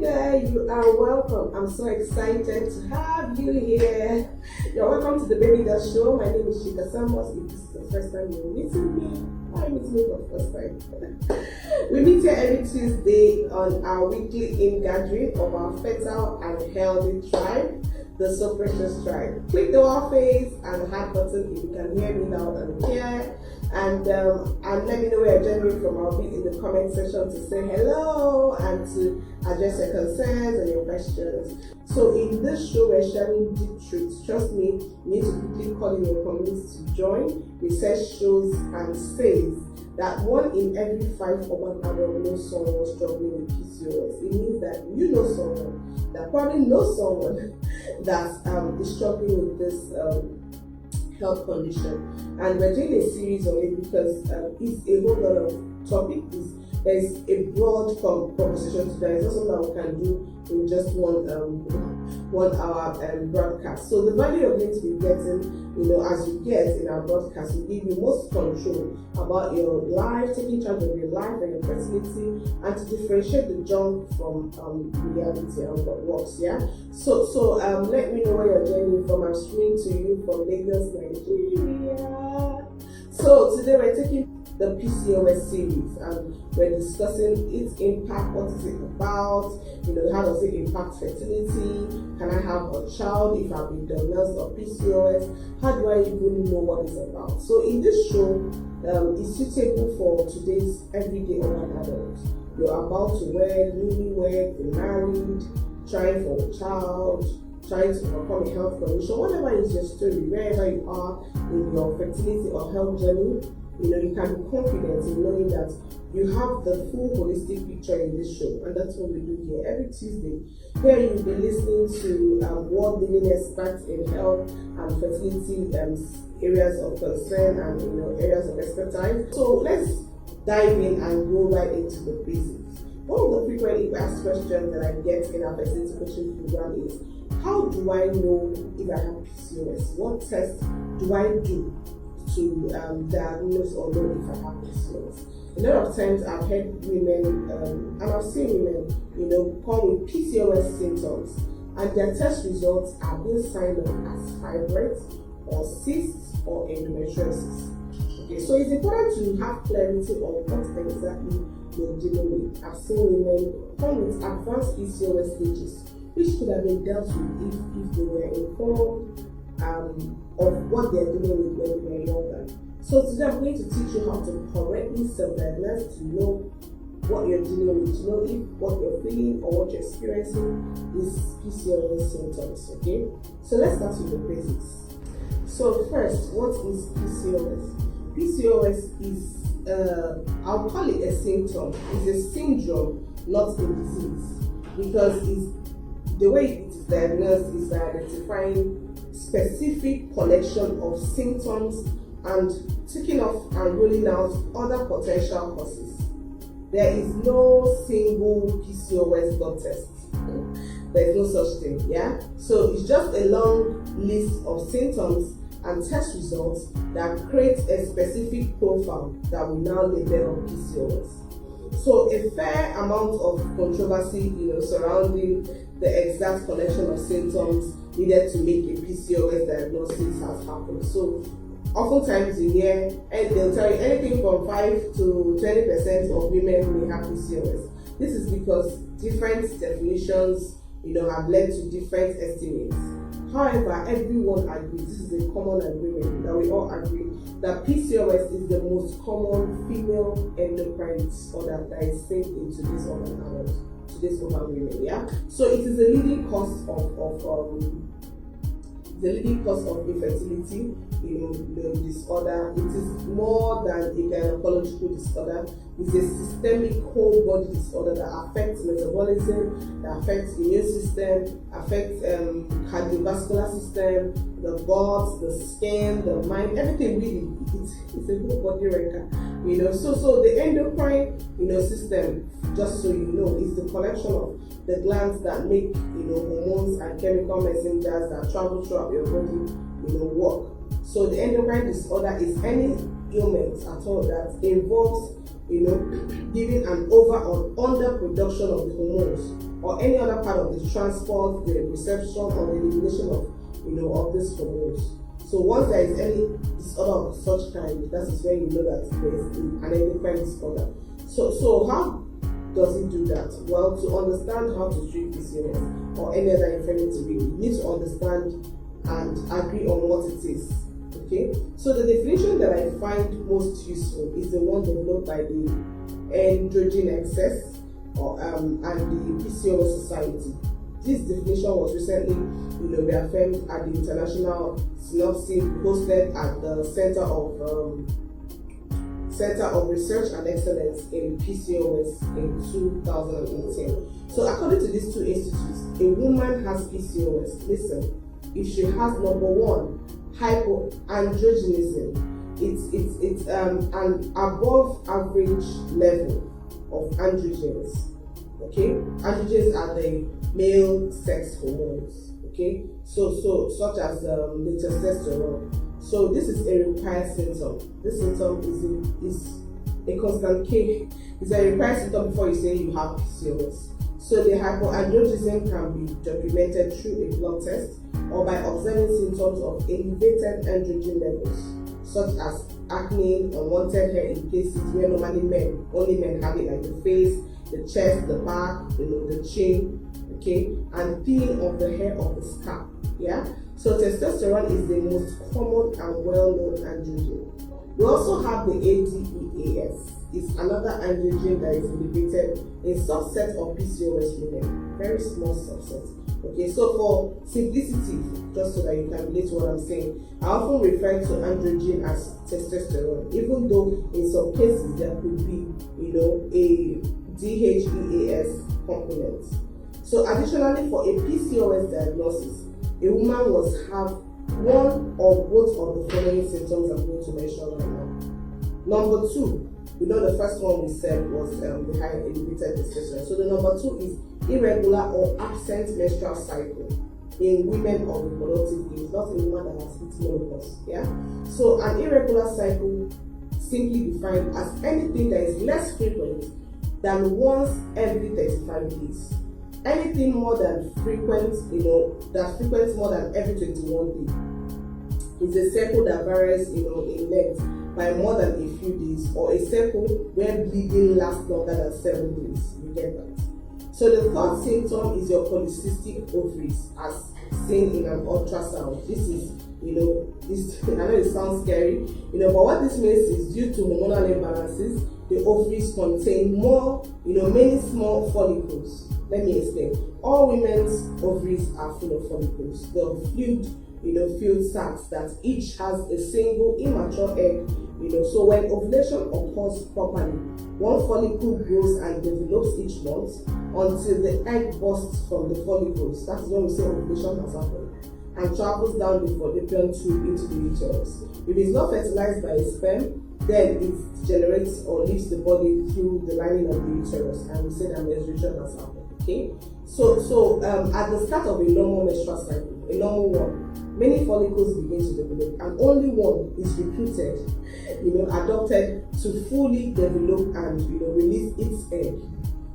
there, you are welcome. I'm so excited to have you here. You're welcome to the Baby Girl Show. My name is Chika Samos. If this is the first time you're meeting me, why meeting me for the first time? We meet here every Tuesday on our weekly in-gathering of our fertile and healthy tribe, the Soprecious tribe. Click the wow face and heart button if you can hear me loud and clear. And let me know where you're joining from. I'll be in the comment section to say hello and to address your concerns and your questions. So in this show, we're sharing deep truths. Trust me, you need to quickly call in your communities to join. Research shows and says that 1 in every 5 urban adults knows someone struggling with PCOS. It means that you know someone that probably knows someone that is struggling with this health condition, and we're doing a series on it because it's a whole lot of topic. There's a broad proposition to that. It's not something that we can do in just one hour broadcast. So the value you're going to be getting, as you get in our broadcast, will give you most control about your life, taking charge of your life and your fertility, and to differentiate the junk from reality and what works. Yeah. So let me know where you're joining from. I'm streaming to you from Lagos, Nigeria. So today we're taking the PCOS series and we're discussing its impact. What is it about? How does it impact fertility? Can I have a child if I've been diagnosed with PCOS? How do I even know what it's about? So in this show, it's suitable for today's everyday urban adult. You're about to wed, newlywed, married, trying for a child, trying to overcome a health condition, whatever is your story, wherever you are in your fertility or health journey. You can be confident in knowing that you have the full holistic picture in this show, and that's what we do here every Tuesday. Here you'll be listening to world-leading experts in health and fertility areas of concern and areas of expertise. So let's dive in and go right into the basics. One of the frequently asked questions that I get in our fertility coaching program is, how do I know if I have PCOS? What test do I do to diagnose or know if I have PCOS? A lot of times I've heard women, and I've seen women, come with PCOS symptoms, and their test results are being signed off as fibroids or cysts or endometriosis. Okay, so it's important to have clarity on what exactly you're dealing with. I've seen women come with advanced PCOS stages, which could have been dealt with if they were informed of what they're dealing with when they were younger. So today I'm going to teach you how to correctly self-diagnose, to know what you're dealing with, to know if what you're feeling or what you're experiencing is PCOS symptoms. Okay, so let's start with the basics. So first, what is PCOS? PCOS is, I'll call it a symptom. It's a syndrome, not a disease, because the way it is diagnosed is by identifying specific collection of symptoms and taking off and ruling out other potential causes. There is no single PCOS blood test. There is no such thing, yeah? So it's just a long list of symptoms and test results that create a specific profile that we now label PCOS. So a fair amount of controversy, surrounding the exact collection of symptoms needed to make a PCOS diagnosis has happened. So oftentimes you hear, and they'll tell you anything from 5 to 20% of women may have PCOS. This is because different definitions, have led to different estimates. However, everyone agrees, this is a common agreement, that we all agree that PCOS is the most common female endocrine disorder that is seen in today's urban adults, today's urban women. Yeah. So it is the leading cause of infertility, the disorder. It is more than a gynecological disorder. It's a systemic whole body disorder that affects metabolism, that affects immune system, affects cardiovascular system, the gut, the skin, the mind, everything really. It's a whole body wrecker. So the endocrine system, just so you know, is the collection of the glands that make hormones and chemical messengers that travel throughout your body work. So the endocrine disorder is any ailment at all that involves giving an over or under production of the hormones or any other part of the transport, the reception, or the elimination of of these hormones. So once there is any disorder of such kind, that is when you know that there is an endocrine disorder. So how does it do that? Well, to understand how to treat PCOS or any other infirmity, you need to understand and agree on what it is. Okay, so the definition that I find most useful is the one developed by the Androgen Excess and the PCOS Society. This definition was recently reaffirmed at the International Synopsis hosted at the Center of Research and Excellence in PCOS in 2018. So according to these two institutes, a woman has PCOS. Listen, if she has number one, hypoandrogenism, it's an above average level of androgens. Okay, androgens are the male sex hormones. Okay, so such as the testosterone. So this is a required symptom. This symptom is a constant K. It's a required symptom before you say you have PCOS. So the hypoandrogenism can be documented through a blood test or by observing symptoms of elevated androgen levels, such as acne, unwanted hair in cases where normally only men have it, like the face, the chest, the back, the chin, okay, and thinning of the hair of the scalp. Yeah. So testosterone is the most common and well-known androgen. We also have the ADEAS. It's another androgen that is elevated in subset of PCOS women, very small subset. Okay, so for simplicity, just so that you can relate to what I'm saying, I often refer to androgen as testosterone, even though in some cases there could be, a DHEAS component. So additionally, for a PCOS diagnosis, a woman must have one or both of the following symptoms I'm going to mention right now. Number two, the first one we said was the high elevated testosterone. So the number two is irregular or absent menstrual cycle in women of reproductive age, not in women that has hit menopause. Yeah. So an irregular cycle, simply defined as anything that is less frequent than once every 35 days. Anything more than frequent, that frequent more than every 21 days is a cycle that varies, in length by more than a few days, or a cycle where bleeding lasts longer than 7 days. You get that? So the third symptom is your polycystic ovaries, as seen in an ultrasound. This is, I know it sounds scary, but what this means is due to hormonal imbalances, the ovaries contain more, many small follicles. Let me explain. All women's ovaries are full of follicles. The fluid sacs that each has a single immature egg. So when ovulation occurs properly, one follicle grows and develops each month until the egg bursts from the follicles. That is when we say ovulation has happened, and travels down the fallopian tube into the uterus. If it's not fertilized by a sperm, then it generates or leaves the body through the lining of the uterus, and we say that menstruation has happened. Okay, so at the start of a normal menstrual cycle, a normal one, many follicles begin to develop, and only one is recruited, adopted to fully develop and release its egg.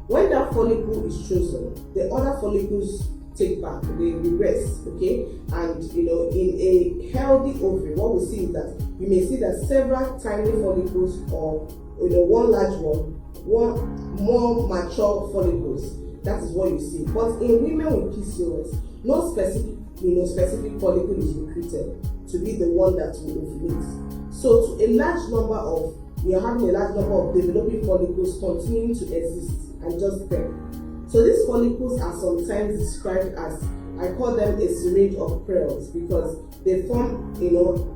When that follicle is chosen, the other follicles take back, they regress. Okay, and in a healthy ovary, what we see is that you may see that several tiny follicles, or one large one more mature follicles. That is what you see. But in women with PCOS, no specific follicle is recruited to be the one that will ovulate. So to we are having a large number of developing follicles continuing to exist and just there. So these follicles are sometimes described as, I call them a syringe of pearls, because they form,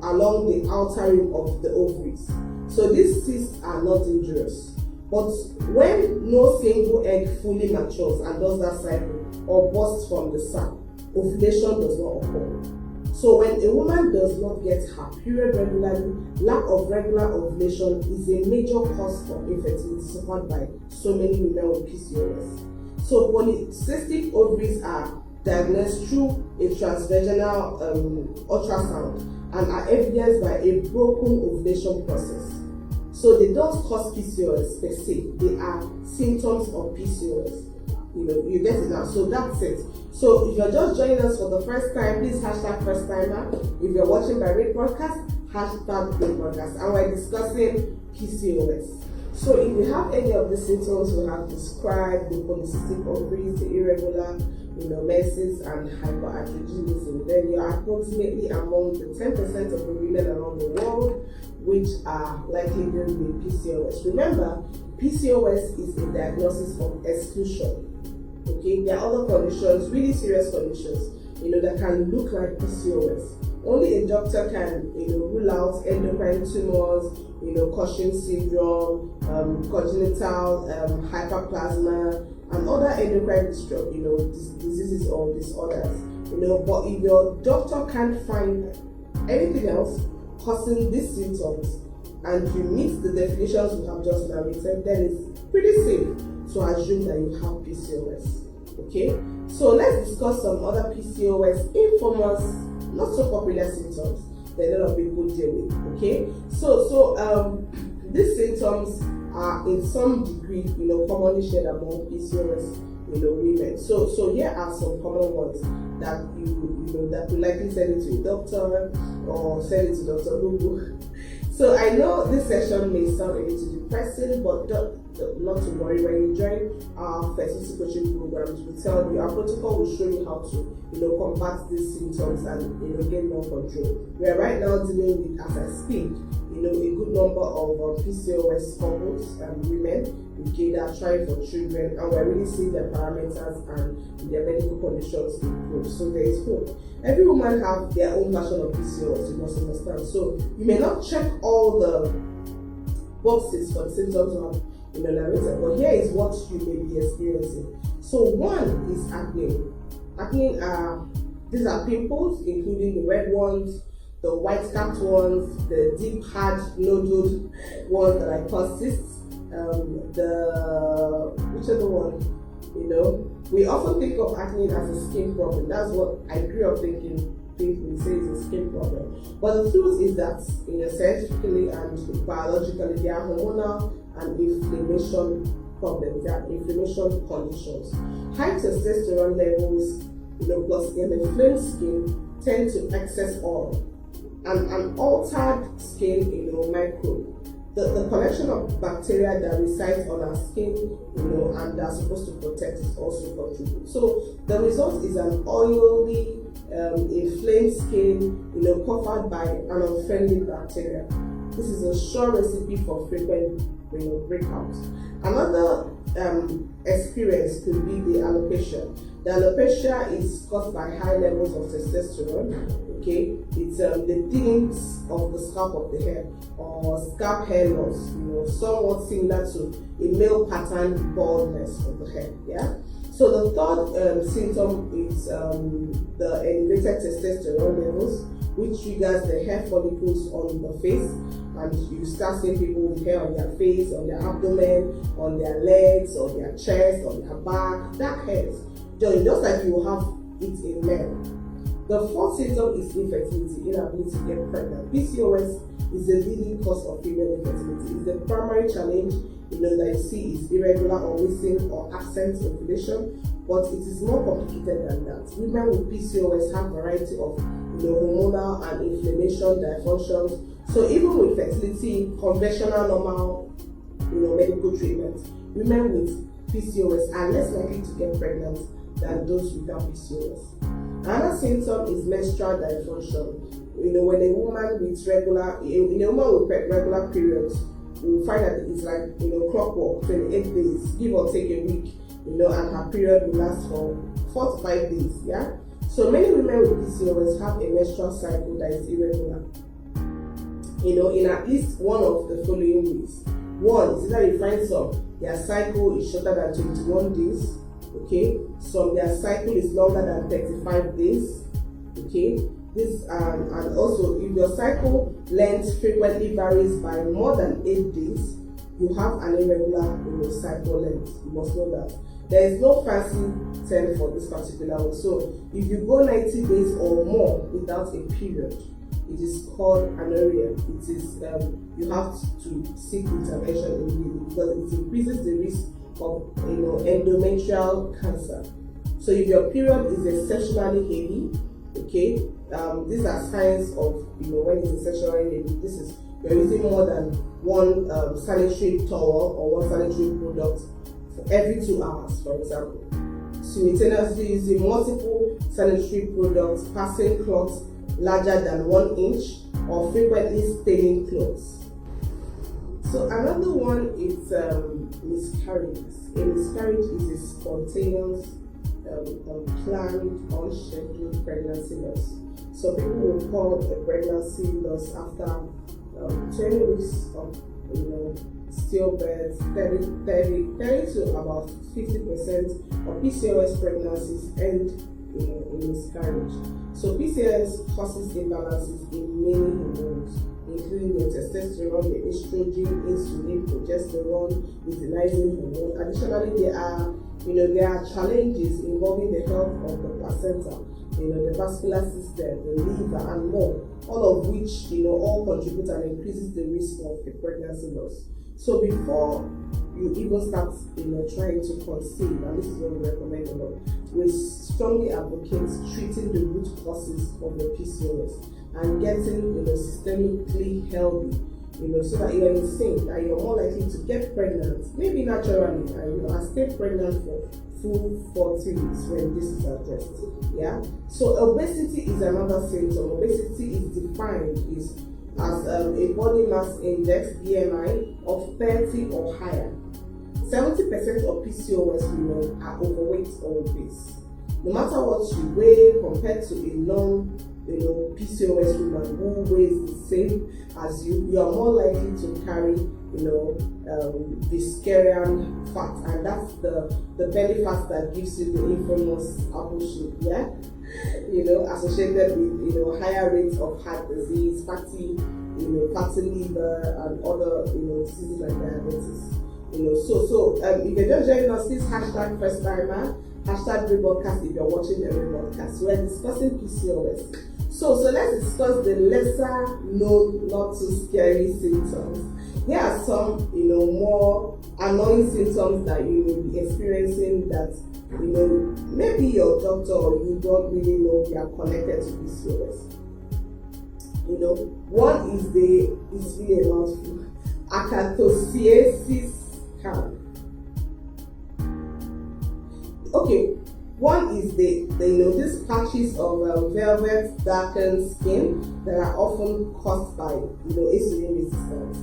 along the outer rim of the ovaries. So these cysts are not dangerous. But when no single egg fully matures and does that cycle or bursts from the sac, ovulation does not occur. So when a woman does not get her period regularly, lack of regular ovulation is a major cause for infertility suffered by so many women with PCOS. So polycystic ovaries are diagnosed through a transvaginal ultrasound and are evidenced by a broken ovulation process. So they don't cause PCOS per se, they are symptoms of PCOS. You get it now. So that's it. So if you're just joining us for the first time, please hashtag first timer. If you're watching by Rate Broadcast, hashtag Rate Broadcast. And we're discussing PCOS. So if you have any of the symptoms we have described, the polycystic ovaries, the irregular, menses and hyperandrogenism, then you're approximately among the 10% of the women around the world which are likely dealing with PCOS. Remember, PCOS is a diagnosis of exclusion. Okay, there are other conditions, really serious conditions, that can look like PCOS. Only a doctor can, rule out endocrine tumors, Cushing's syndrome, congenital hyperplasma, and other endocrine diseases or disorders. But if your doctor can't find anything else causing these symptoms, and you meet the definitions we have just narrated, then it's pretty safe to assume that you have PCOS. Okay, so let's discuss some other PCOS infamous, not so popular symptoms that a lot of people deal with. Okay, so these symptoms are in some degree, commonly shared among PCOS, women. So here are some common ones that that will likely send it to a doctor or send it to Dr. Google. So I know this session may sound a little depressing, but not to worry. When you join our fertility coaching programs, we tell you, our protocol will show you how to combat these symptoms and get more control. We are right now dealing with, as I speak, a good number of PCOS couples and women that are trying for children, and we're really seeing their parameters and their medical conditions improve. So there is hope. Every woman has their own version of PCOS, you must understand. So you may not check all the boxes for the symptoms you have narrated, but here is what you may be experiencing. So one is acne. Acne these are pimples, including the red ones, the white capped ones, the deep hard noduled ones that I call cysts. Which other one? We often think of acne as a skin problem. That's what I grew up thinking. We say it's a skin problem. But the truth is that, scientifically and biologically, they are hormonal and inflammation problems. They are inflammation conditions. High testosterone levels, plus an inflamed skin tend to excess oil. And an altered skin, microbe. The collection of bacteria that resides on our skin, and are supposed to protect is also contribute. So the result is an oily, inflamed skin, covered by an unfriendly bacteria. This is a sure recipe for frequent, breakouts. Another experience could be the alopecia. The alopecia is caused by high levels of testosterone. Okay, it's the thinnings of the scalp of the hair, or scalp hair loss, somewhat similar to a male pattern baldness of the hair. Yeah. So the third symptom is the elevated testosterone levels, which triggers the hair follicles on the face, and you start seeing people with hair on their face, on their abdomen, on their legs, on their chest, on their back, dark hairs, just like you have it in men. The fourth symptom is infertility, inability to get pregnant. PCOS is the leading cause of female infertility. It's the primary challenge that you see is irregular or missing or absent ovulation, but it is more complicated than that. Women with PCOS have a variety of hormonal and inflammation dysfunctions. So even with fertility, conventional, normal, medical treatment, women with PCOS are less likely to get pregnant than those without PCOS. Another symptom is menstrual dysfunction. When a woman with regular periods, you will find that it's like clockwork, 28 days, give or take a week, and her period will last for 4 to 5 days. Yeah. So many women with PCOS have a menstrual cycle that is irregular. In at least one of the following ways. One is that you find some their cycle is shorter than 21 days. Okay, so their cycle is longer than 35 days. Okay, this and also if your cycle length frequently varies by more than 8 days, you have an irregular cycle length. You must know that. There is no fancy term for this particular one. So if you go 90 days or more without a period, it is called anorexia. It is you have to seek intervention immediately because it increases the risk of endometrial cancer. So if your period is exceptionally heavy, okay, these are signs of when it's exceptionally heavy. This is you're using more than one sanitary towel or one sanitary product for every 2 hours, for example. Simultaneously using multiple sanitary products, passing cloths larger than 1 inch, or frequently staining clothes. So another one is miscarriages. A miscarriage is a spontaneous, unplanned, unscheduled pregnancy loss. So people will call a pregnancy loss after 20 weeks of stillbirth, 30 to about 50% of PCOS pregnancies end in miscarriage. So PCOS causes imbalances in many hormones, including the testosterone, the estrogen, insulin, progesterone, luteinizing hormone. Additionally, there are challenges involving the health of the placenta, the vascular system, the liver, and more. All of which, all contribute and increases the risk of a pregnancy loss. So before you even start, trying to conceive, and this is what we recommend a lot, we strongly advocate treating the root causes of the PCOS and getting, systemically healthy, so that you're in sync, that you're more likely to get pregnant, maybe naturally, and stay pregnant for full 40 weeks when this is addressed. Yeah. So obesity is another symptom. Obesity is defined as a body mass index (BMI) of 30 or higher. 70% of PCOS women are overweight or obese. No matter what you weigh, compared to a PCOS woman who weighs the same as you are more likely to carry, viscerian fat, and that's the belly fat that gives you the infamous apple shape, yeah? Associated with higher rates of heart disease, fatty liver, and other diseases like diabetes. So if you're just joining us, please hashtag first timer, hashtag rebroadcast if you're watching the rebroadcast. We're discussing PCOS. So let's discuss the lesser known, not too scary symptoms. Here are some more annoying symptoms that you may be experiencing that maybe your doctor or you don't really know they are connected to PCOS. One is it's really a mouthful, acanthosis count. Okay, one is these patches of velvet darkened skin that are often caused by insulin resistance.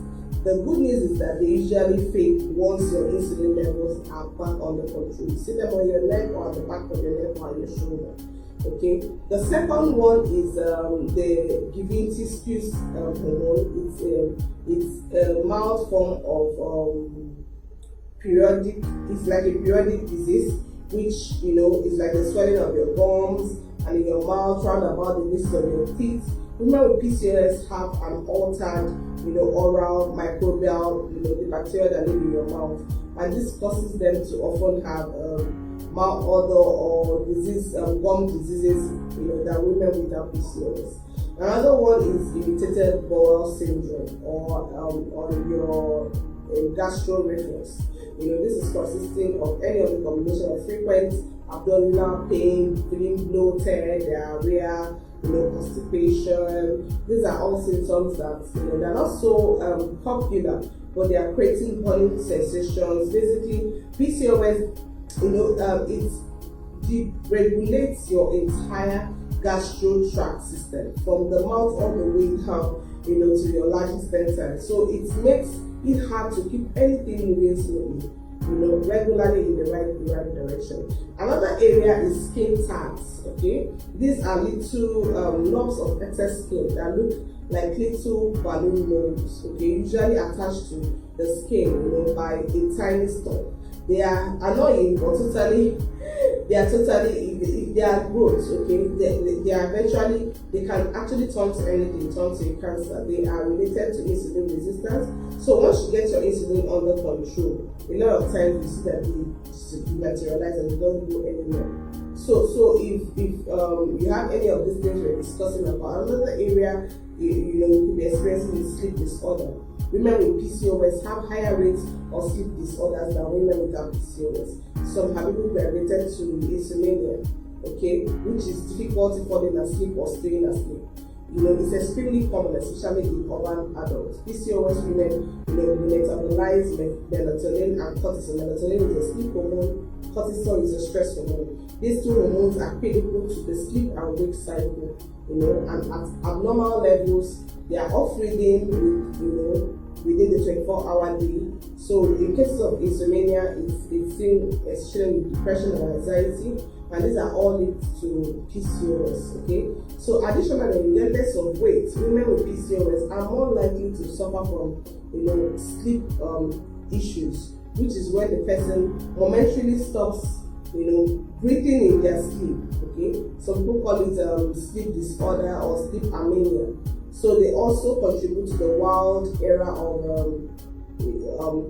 The good news is that they usually fade once your insulin levels are back under control. You see them on your neck or at the back of your neck or your shoulder. Okay. The second one is the Pcos hormone. It's a mild form of periodic. It's like a periodic disease, which is like the swelling of your gums and in your mouth, round about the base of your teeth. Women with PCOS have an altered, oral microbial, the bacteria that live in your mouth, and this causes them to often have mouth odor or disease, gum diseases, that women without PCOS. Another one is irritated bowel syndrome, or on your gastro reflux. This is consisting of any of the combination of frequent abdominal pain, feeling bloated, diarrhea, constipation. These are all symptoms that they're not so popular, but they are creating burning sensations. Basically, PCOS, it deregulates your entire gastro tract system from the mouth all the way down, to your large intestine. So it makes it hard to keep anything moving smoothly, regularly in the right direction. Another area is skin tags. Okay, these are little knobs of excess skin that look like little balloon moles. Okay, usually attached to the skin, by a tiny stalk. They are annoying, but they are growths. Okay, they can actually turn to anything, turn to a cancer. They are related to insulin resistance. So once you get your insulin under control, a lot of times you see that they materialize and they don't go anywhere. So if you have any of these things we're discussing about, another area you could be experiencing a sleep disorder. Women with PCOS have higher rates of sleep disorders than women without PCOS. Some have even been related to insomnia, okay, which is difficulty falling asleep or staying asleep. It's extremely common, especially in urban adults. PCOS women, metabolize melatonin and cortisol. Melatonin is a sleep hormone, cortisol is a stress hormone. These two hormones are critical to the sleep and wake cycle, and at abnormal levels, they are off-reading within the 24-hour day. So in cases of insomnia, it's seen especially with depression and anxiety, and these are all linked to PCOS, okay? So additionally, regardless of weight, women with PCOS are more likely to suffer from, sleep issues, which is when the person momentarily stops, breathing in their sleep, okay? Some people call it sleep disorder or sleep anemia. So they also contribute to the wild era of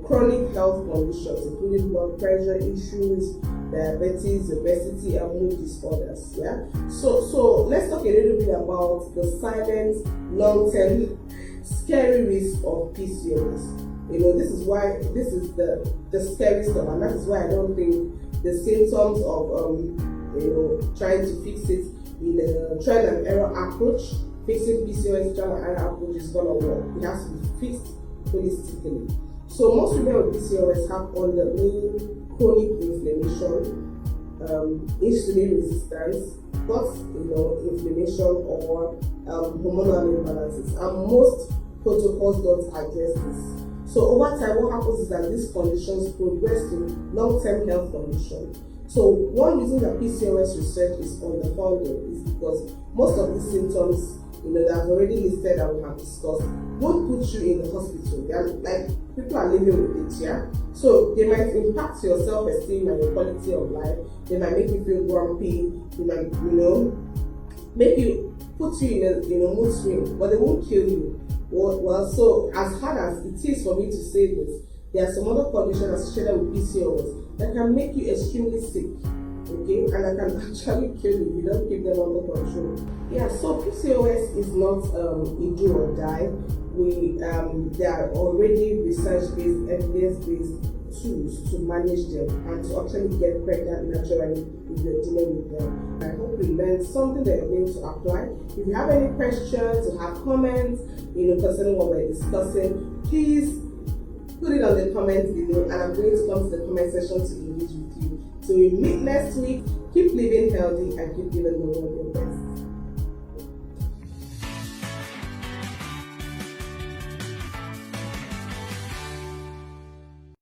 chronic health conditions, including blood pressure issues, diabetes, obesity, and mood disorders. Yeah. So let's talk a little bit about the silent, long-term, scary risk of PCOS. This is the scary stuff, and that is why I don't think the symptoms of trying to fix it in a trial and error approach, fixing PCOS trial and error approach is gonna work. It has to be fixed holistically. So most women with PCOS have underlying chronic inflammation, insulin resistance, gut inflammation, or hormonal imbalances, and most protocols don't address this. So over time, what happens is that these conditions progress to long-term health conditions. So one reason that PCOS research is underfunded is because most of these symptoms, that I've already listed and we have discussed, won't put you in the hospital. They are like, people are living with it, yeah? So they might impact your self-esteem and your quality of life. They might make you feel grumpy. They might, make you, put you in a mood swing, but they won't kill you. Well, so as hard as it is for me to say this, there are some other conditions associated with PCOS that can make you extremely sick, okay, and that can actually kill you if you don't keep them under control. Yeah, so PCOS is not a do or die. There are already research-based, evidence-based tools to manage them and to actually get pregnant naturally if you're dealing with them. I hope you learned something that you're going to apply. If you have any questions or have comments, concerning what we're discussing, please put it on the comments below, and I'm going to come to the comment section to engage with you. So we meet next week. Keep living healthy and keep giving the world your best.